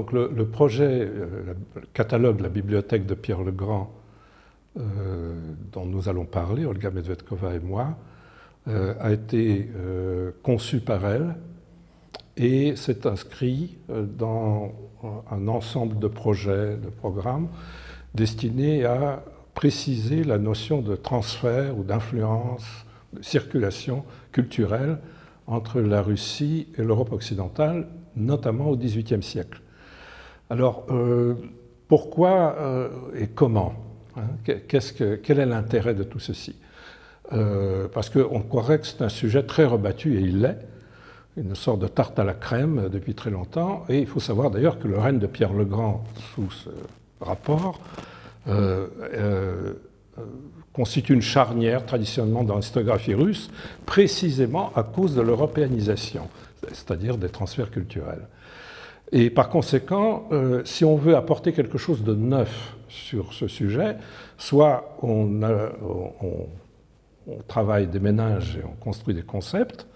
donc le projet, le catalogue de la bibliothèque de Pierre le Grand, dont nous allons parler, Olga Medvedkova et moi, a été conçu par elle et s'est inscrit dans un ensemble de projets, de programmes destinés à préciser la notion de transfert ou d'influence, de circulation culturelle entre la Russie et l'Europe occidentale, notamment au XVIIIe siècle. Alors, pourquoi et comment, hein, quel est l'intérêt de tout ceci? Parce qu'on croirait que c'est un sujet très rebattu, et il l'est, une sorte de tarte à la crème depuis très longtemps, et il faut savoir d'ailleurs que le règne de Pierre le Grand, sous ce rapport, constitue une charnière traditionnellement dans l'historiographie russe, précisément à cause de l'européanisation, c'est-à-dire des transferts culturels. Et par conséquent, si on veut apporter quelque chose de neuf sur ce sujet, soit on travaille des méninges et on construit des concepts,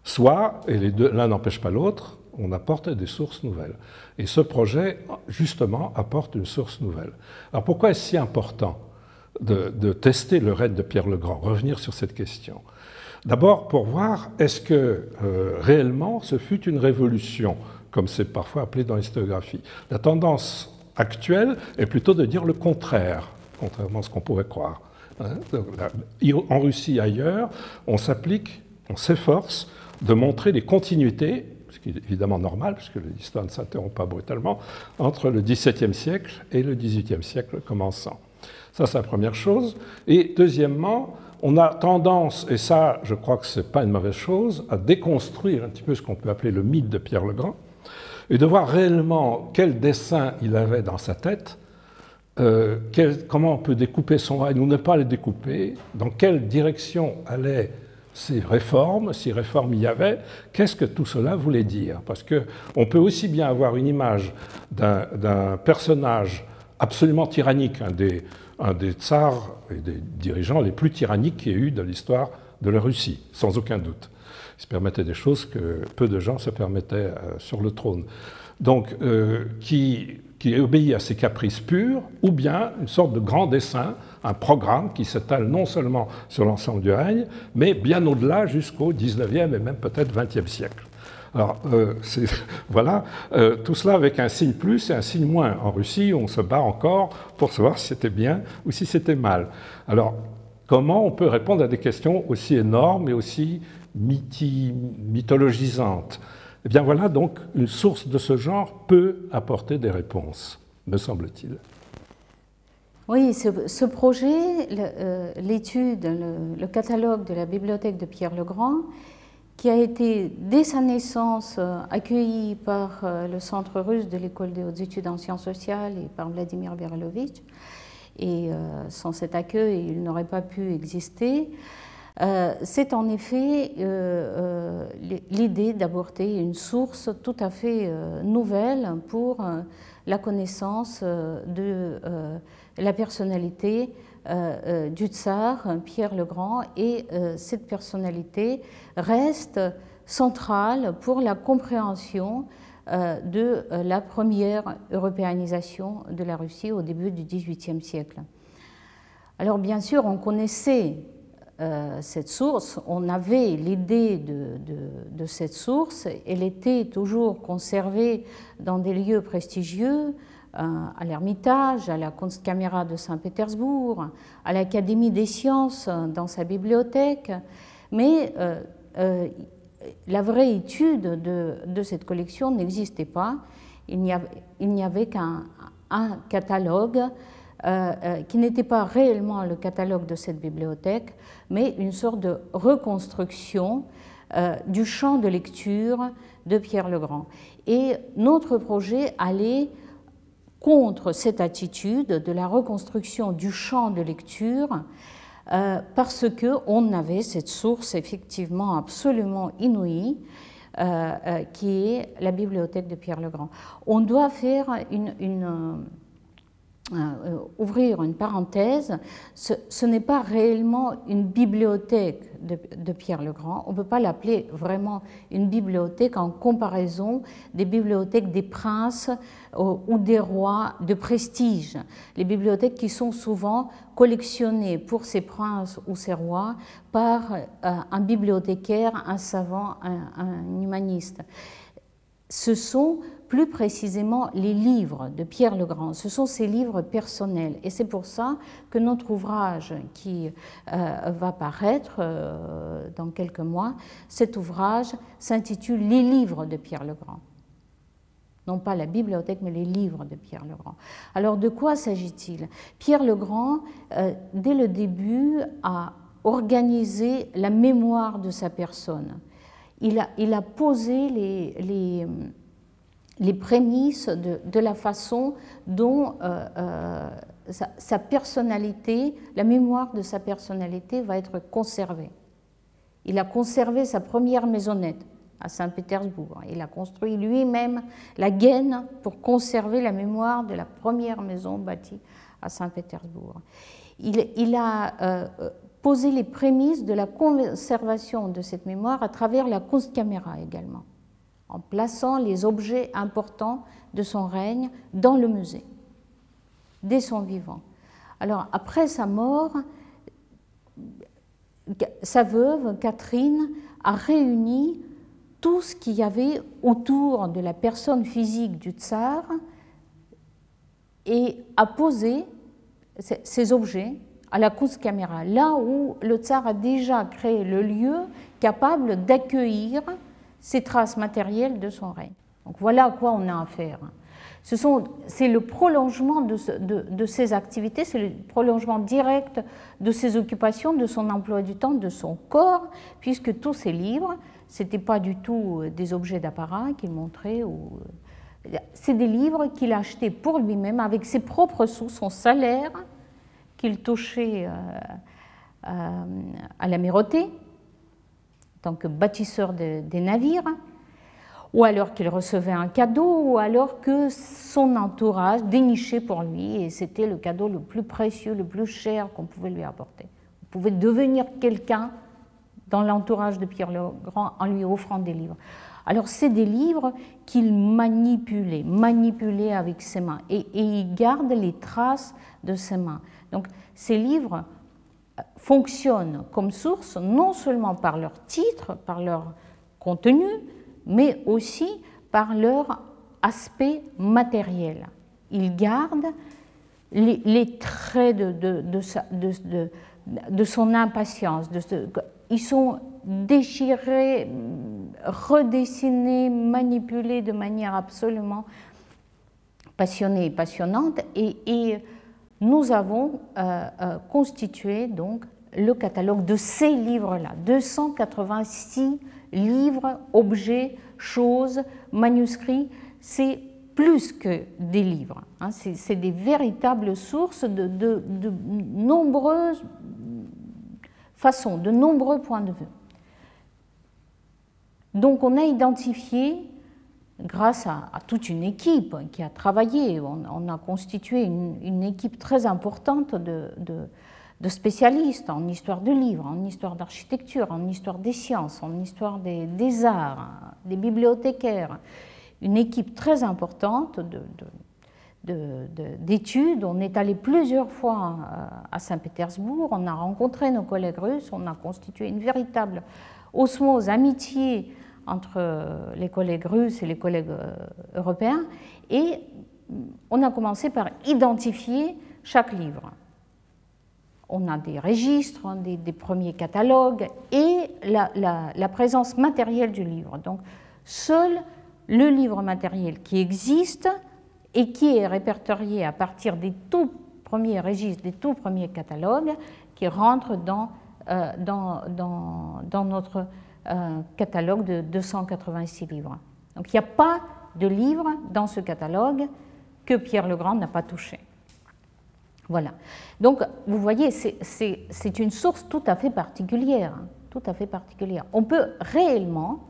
soit, et l'un n'empêche pas l'autre, on apporte des sources nouvelles. Et ce projet, justement, apporte une source nouvelle. Alors pourquoi est-ce si important de tester le règne de Pierre le Grand, revenir sur cette question? D'abord pour voir est-ce que réellement ce fut une révolution, comme c'est parfois appelé dans l'historiographie. La tendance actuelle est plutôt de dire le contraire, contrairement à ce qu'on pourrait croire. En Russie et ailleurs, on s'efforce de montrer les continuités, ce qui est évidemment normal, puisque l'histoire ne s'interrompt pas brutalement, entre le XVIIe siècle et le XVIIIe siècle commençant. Ça, c'est la première chose. Et deuxièmement, on a tendance, et ça, je crois que ce n'est pas une mauvaise chose, à déconstruire un petit peu ce qu'on peut appeler le mythe de Pierre le Grand, et de voir réellement quel dessin il avait dans sa tête, comment on peut découper son règne ou ne pas le découper, dans quelle direction allaient ces réformes, si réformes il y avait, qu'est-ce que tout cela voulait dire? Parce qu'on peut aussi bien avoir une image d'un personnage absolument tyrannique, un des tsars et des dirigeants les plus tyranniques qu'il y ait eu de l'histoire de la Russie, sans aucun doute. Il se permettait des choses que peu de gens se permettaient sur le trône. Donc, qui obéit à ses caprices purs, ou bien une sorte de grand dessein, un programme qui s'étale non seulement sur l'ensemble du règne, mais bien au-delà jusqu'au XIXe et même peut-être XXe siècle. Alors, voilà, tout cela avec un signe plus et un signe moins. En Russie, on se bat encore pour savoir si c'était bien ou si c'était mal. Alors, comment on peut répondre à des questions aussi énormes et aussi mythologisantes? Eh bien voilà, donc, une source de ce genre peut apporter des réponses, me semble-t-il. Oui, ce projet, l'étude, le catalogue de la bibliothèque de Pierre le Grand, qui a été, dès sa naissance, accueilli par le Centre russe de l'École des hautes études en sciences sociales et par Vladimir Verelovitch. Et sans cet accueil, il n'aurait pas pu exister. C'est en effet l'idée d'apporter une source tout à fait nouvelle pour la connaissance de la personnalité du tsar Pierre le Grand, et cette personnalité reste centrale pour la compréhension de la première européanisation de la Russie au début du XVIIIe siècle. Alors bien sûr, on connaissait cette source, on avait l'idée de cette source, elle était toujours conservée dans des lieux prestigieux, à l'Ermitage, à la Kunstkamera de Saint-Pétersbourg, à l'Académie des sciences dans sa bibliothèque, mais la vraie étude de cette collection n'existait pas. Il n'y avait qu'un catalogue qui n'était pas réellement le catalogue de cette bibliothèque, mais une sorte de reconstruction du champ de lecture de Pierre le Grand. Et notre projet allait contre cette attitude de la reconstruction du champ de lecture parce qu'on avait cette source effectivement absolument inouïe qui est la bibliothèque de Pierre le Grand. On doit faire une ouvrir une parenthèse, ce n'est pas réellement une bibliothèque de Pierre le Grand. On ne peut pas l'appeler vraiment une bibliothèque en comparaison des bibliothèques des princes ou des rois de prestige. Les bibliothèques qui sont souvent collectionnées pour ces princes ou ces rois par un bibliothécaire, un savant, un humaniste. Ce sont plus précisément les livres de Pierre le Grand, ce sont ses livres personnels. Et c'est pour ça que notre ouvrage qui va paraître dans quelques mois, cet ouvrage s'intitule « Les livres de Pierre le Grand ». Non pas la bibliothèque, mais les livres de Pierre le Grand. Alors de quoi s'agit-il? Pierre le Grand, dès le début, a organisé la mémoire de sa personne. Il a posé les prémices de la façon dont sa personnalité, la mémoire de sa personnalité va être conservée. Il a conservé sa première maisonnette à Saint-Pétersbourg. Il a construit lui-même la gaine pour conserver la mémoire de la première maison bâtie à Saint-Pétersbourg. Il a posé les prémices de la conservation de cette mémoire à travers la Kunstkamera également, en plaçant les objets importants de son règne dans le musée, dès son vivant. Alors, après sa mort, sa veuve, Catherine, a réuni tout ce qu'il y avait autour de la personne physique du tsar et a posé ces objets à la Kunstkamera, là où le tsar a déjà créé le lieu capable d'accueillir ces traces matérielles de son règne. Donc voilà à quoi on a affaire. C'est le prolongement de ses activités, c'est le prolongement direct de ses occupations, de son emploi du temps, de son corps, puisque tous ces livres, ce n'étaient pas du tout des objets d'apparat qu'il montrait, c'est des livres qu'il a achetés pour lui-même avec ses propres sous, son salaire qu'il touchait à l'Amirauté, en tant que bâtisseur des navires, ou alors qu'il recevait un cadeau, ou alors que son entourage dénichait pour lui, et c'était le cadeau le plus précieux, le plus cher qu'on pouvait lui apporter. On pouvait devenir quelqu'un dans l'entourage de Pierre le Grand en lui offrant des livres. Alors c'est des livres qu'il manipulait avec ses mains, et il garde les traces de ses mains. Donc ces livres fonctionnent comme source non seulement par leur titre, par leur contenu, mais aussi par leur aspect matériel. Ils gardent les traits de son impatience. Ils sont déchirés, redessinés, manipulés de manière absolument passionnée et passionnante. Et nous avons constitué donc le catalogue de ces livres-là, 286 livres, objets, choses, manuscrits. C'est plus que des livres, hein. C'est des véritables sources de nombreuses façons, de nombreux points de vue. Donc on a identifié, grâce à toute une équipe qui a travaillé, on a constitué une équipe très importante de spécialistes en histoire de livres, en histoire d'architecture, en histoire des sciences, en histoire des arts, des bibliothécaires, une équipe très importante d'études. On est allé plusieurs fois à Saint-Pétersbourg, on a rencontré nos collègues russes, on a constitué une véritable osmose, amitié entre les collègues russes et les collègues européens, et on a commencé par identifier chaque livre. On a des registres, des premiers catalogues et la présence matérielle du livre. Donc, seul le livre matériel qui existe et qui est répertorié à partir des tout premiers registres, des tout premiers catalogues, qui rentrent dans notre catalogue de 286 livres. Donc, il n'y a pas de livre dans ce catalogue que Pierre le Grand n'a pas touché. Voilà. Donc, vous voyez, c'est une source tout à fait particulière. Hein, tout à fait particulière. On peut réellement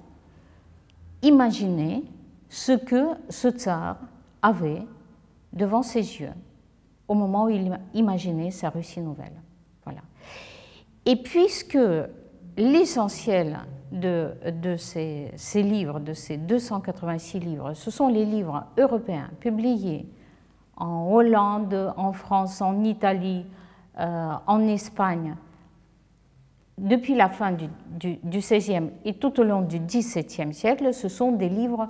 imaginer ce que ce tsar avait devant ses yeux au moment où il imaginait sa Russie nouvelle. Voilà. Et puisque l'essentiel de ces livres, de ces 286 livres, ce sont les livres européens publiés en Hollande, en France, en Italie, en Espagne, depuis la fin du XVIe et tout au long du XVIIe siècle, ce sont des livres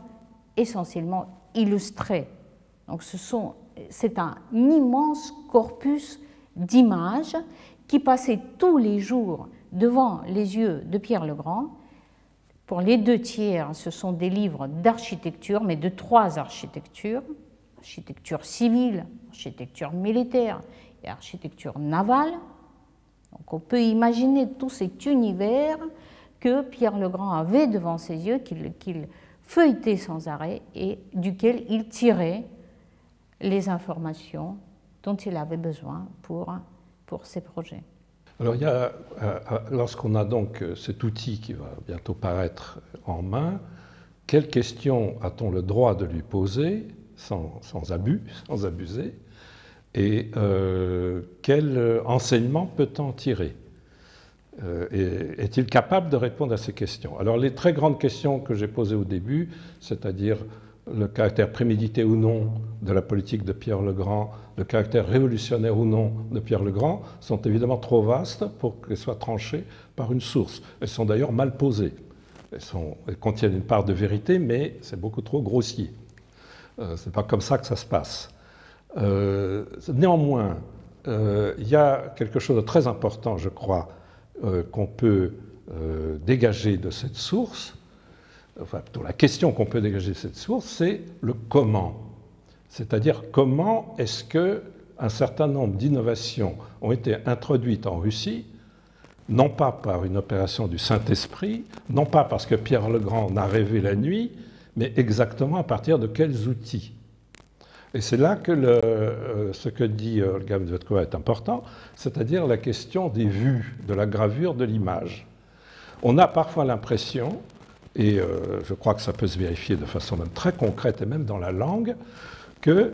essentiellement illustrés. Donc c'est un immense corpus d'images qui passait tous les jours devant les yeux de Pierre le Grand. Pour les 2/3, ce sont des livres d'architecture, mais de 3 architectures: architecture civile, architecture militaire et architecture navale. Donc on peut imaginer tout cet univers que Pierre le Grand avait devant ses yeux, qu'il feuilletait sans arrêt et duquel il tirait les informations dont il avait besoin pour ses projets. Alors, lorsqu'on a donc cet outil qui va bientôt paraître en main, quelles questions a-t-on le droit de lui poser sans abuser, et quel enseignement peut-on tirer? Est-il capable de répondre à ces questions? Alors, les très grandes questions que j'ai posées au début, c'est-à-dire le caractère prémédité ou non de la politique de Pierre le Grand, le caractère révolutionnaire ou non de Pierre le Grand, sont évidemment trop vastes pour qu'elles soient tranchées par une source. Elles sont d'ailleurs mal posées. Elles contiennent une part de vérité, mais c'est beaucoup trop grossier. Ce n'est pas comme ça que ça se passe. Néanmoins, il y a quelque chose de très important, je crois, qu'on peut dégager de cette source. Enfin, plutôt la question qu'on peut dégager de cette source, c'est le comment. C'est-à-dire comment est-ce qu'un certain nombre d'innovations ont été introduites en Russie, non pas par une opération du Saint-Esprit, non pas parce que Pierre le Grand en a rêvé la nuit, mais exactement à partir de quels outils. Et c'est là que ce que dit Olga Medvedkova est important, c'est-à-dire la question des vues, de la gravure, de l'image. On a parfois l'impression, et je crois que ça peut se vérifier de façon même très concrète et même dans la langue, que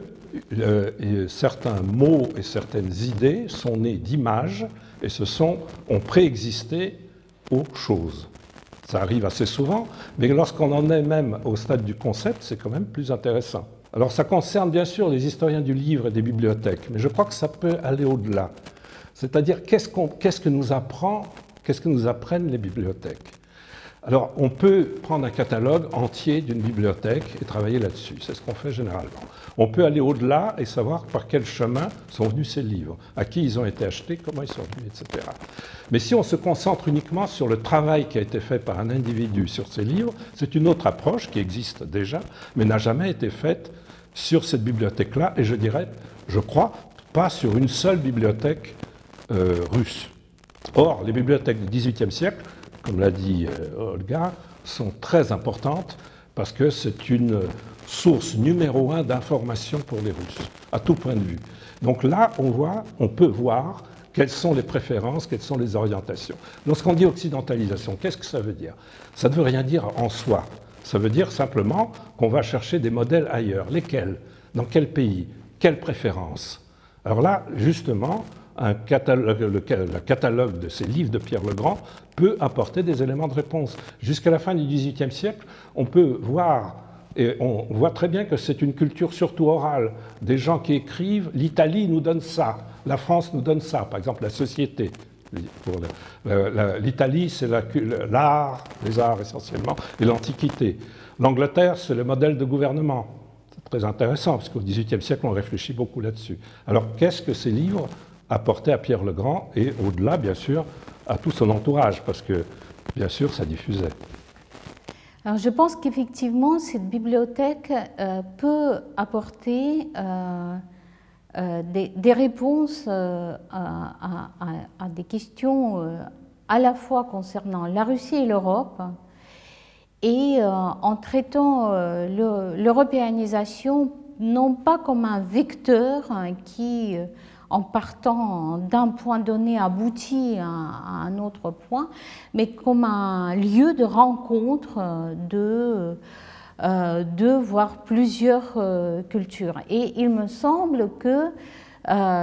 certains mots et certaines idées sont nés d'images et ont préexisté aux choses. Ça arrive assez souvent, mais lorsqu'on en est même au stade du concept, c'est quand même plus intéressant. Alors ça concerne bien sûr les historiens du livre et des bibliothèques, mais je crois que ça peut aller au-delà. C'est-à-dire qu'est-ce que nous apprennent les bibliothèques? Alors, on peut prendre un catalogue entier d'une bibliothèque et travailler là-dessus. C'est ce qu'on fait généralement. On peut aller au-delà et savoir par quel chemin sont venus ces livres, à qui ils ont été achetés, comment ils sont venus, etc. Mais si on se concentre uniquement sur le travail qui a été fait par un individu sur ces livres, c'est une autre approche qui existe déjà, mais n'a jamais été faite sur cette bibliothèque-là, et je dirais, je crois, pas sur une seule bibliothèque russe. Or, les bibliothèques du XVIIIe siècle, comme l'a dit Olga, sont très importantes parce que c'est une source numéro 1 d'information pour les Russes, à tout point de vue. Donc là, on peut voir quelles sont les préférences, quelles sont les orientations. Lorsqu'on dit occidentalisation, qu'est-ce que ça veut dire? Ça ne veut rien dire en soi. Ça veut dire simplement qu'on va chercher des modèles ailleurs. Lesquels? Dans quel pays? Quelles préférences? Alors là, justement, le catalogue de ces livres de Pierre le Grand peut apporter des éléments de réponse. Jusqu'à la fin du XVIIIe siècle, on peut voir, et on voit très bien que c'est une culture surtout orale. Des gens qui écrivent, l'Italie nous donne ça, la France nous donne ça, par exemple la société. L'Italie, c'est l'art, les arts essentiellement, et l'Antiquité. L'Angleterre, c'est le modèle de gouvernement. C'est très intéressant, parce qu'au XVIIIe siècle, on réfléchit beaucoup là-dessus. Alors, qu'est-ce que ces livres apportaient à Pierre le Grand, et au-delà, bien sûr, à tout son entourage, parce que, bien sûr, ça diffusait. Alors, je pense qu'effectivement, cette bibliothèque peut apporter des réponses à des questions à la fois concernant la Russie et l'Europe, et en traitant l'européanisation non pas comme un vecteur qui, en partant d'un point donné, aboutit à un autre point, mais comme un lieu de rencontre de voire plusieurs cultures. Et il me semble que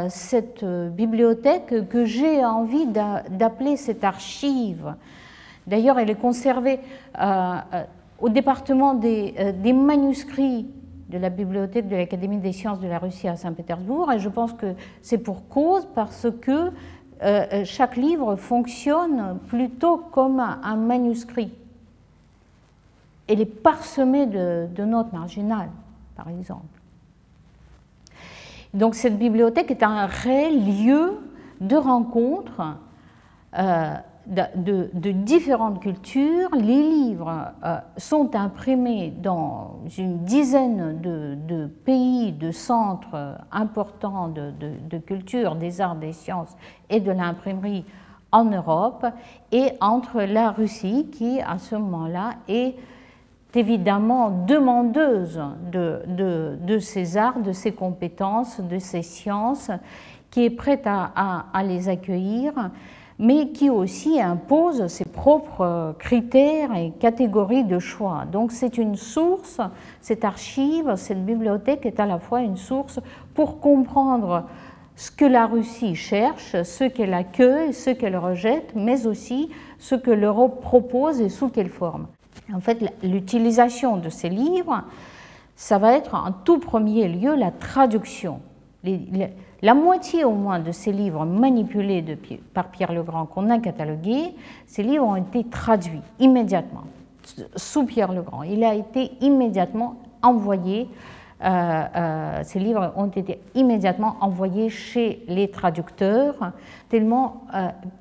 cette bibliothèque que j'ai envie d'appeler cette archive. D'ailleurs, elle est conservée au département des manuscrits de la bibliothèque de l'Académie des sciences de la Russie à Saint-Pétersbourg, et je pense que c'est pour cause, parce que chaque livre fonctionne plutôt comme un manuscrit. Elle est parsemée de notes marginales, par exemple. Donc cette bibliothèque est un réel lieu de rencontre de différentes cultures. Les livres sont imprimés dans une dizaine de pays, de centres importants de culture, des arts, des sciences et de l'imprimerie en Europe, et entre la Russie qui, à ce moment-là, est évidemment demandeuse de ces arts, de ces compétences, de ces sciences, qui est prête à les accueillir, mais qui aussi impose ses propres critères et catégories de choix. Donc c'est une source, cette archive, cette bibliothèque est à la fois une source pour comprendre ce que la Russie cherche, ce qu'elle accueille, ce qu'elle rejette, mais aussi ce que l'Europe propose et sous quelle forme. En fait, l'utilisation de ces livres, ça va être en tout premier lieu la traduction. La moitié au moins de ces livres manipulés par Pierre Legrand qu'on a catalogués, ces livres ont été traduits immédiatement, sous Pierre Legrand. Il a été immédiatement envoyé, ces livres ont été immédiatement envoyés chez les traducteurs, tellement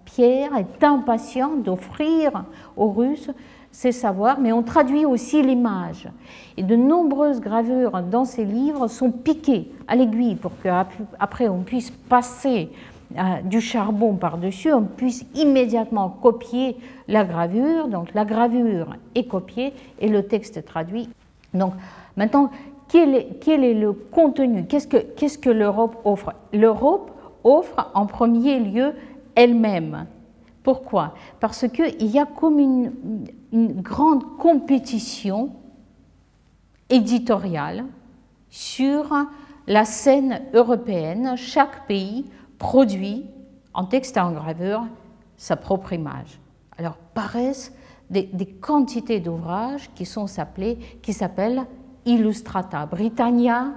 Pierre est impatient d'offrir aux Russes ces savoirs, mais on traduit aussi l'image. Et de nombreuses gravures dans ces livres sont piquées à l'aiguille pour qu'après on puisse passer du charbon par-dessus, on puisse immédiatement copier la gravure. Donc la gravure est copiée et le texte est traduit. Donc maintenant, quel est le contenu? Qu'est-ce que l'Europe offre? L'Europe offre en premier lieu elle-même. Pourquoi? Parce qu'il y a comme une grande compétition éditoriale sur la scène européenne. Chaque pays produit, en texte et en gravure, sa propre image. Alors paraissent des quantités d'ouvrages qui s'appellent Illustrata. Britannia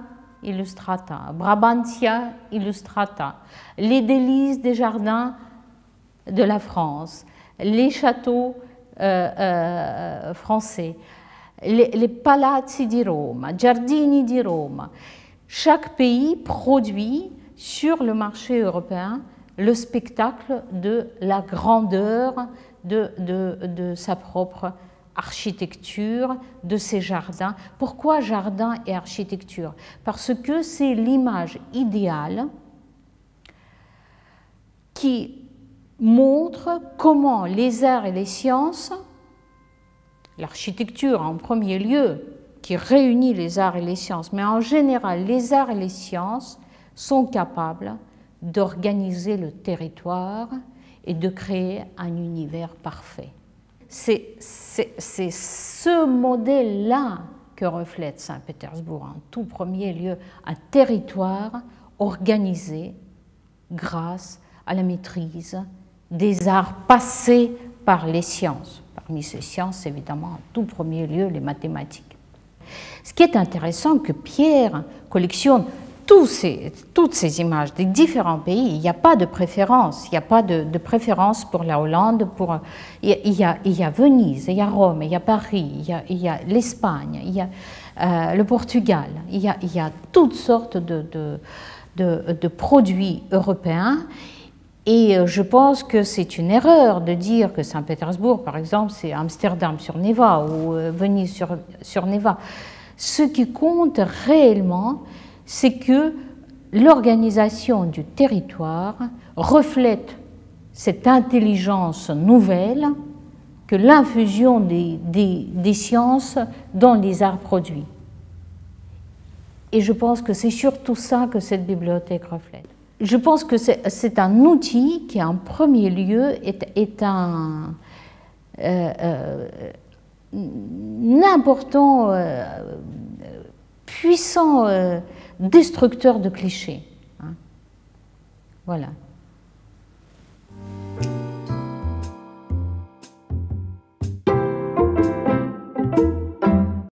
Illustrata, Brabantia Illustrata, les délices des jardins de la France, les châteaux français, les palazzi di Roma, giardini di Roma. Chaque pays produit sur le marché européen le spectacle de la grandeur de sa propre architecture, de ses jardins. Pourquoi jardin et architecture? Parce que c'est l'image idéale qui montre comment les arts et les sciences, l'architecture en premier lieu, qui réunit les arts et les sciences, mais en général les arts et les sciences sont capables d'organiser le territoire et de créer un univers parfait. C'est ce modèle-là que reflète Saint-Pétersbourg, en tout premier lieu, un territoire organisé grâce à la maîtrise des arts passés par les sciences. Parmi ces sciences, évidemment, en tout premier lieu, les mathématiques. Ce qui est intéressant, que Pierre collectionne toutes ces images des différents pays. Il n'y a pas de préférence. Il n'y a pas de préférence pour la Hollande. Il y a Venise, il y a Rome, il y a Paris, il y a l'Espagne, il y a le Portugal. Il y a toutes sortes de produits européens. Et je pense que c'est une erreur de dire que Saint-Pétersbourg, par exemple, c'est Amsterdam-sur-Neva ou Venise-sur-Neva. Ce qui compte réellement, c'est que l'organisation du territoire reflète cette intelligence nouvelle que l'infusion des sciences dans les arts produits. Et je pense que c'est surtout ça que cette bibliothèque reflète. Je pense que c'est un outil qui, en premier lieu, est un important, puissant destructeur de clichés. Voilà.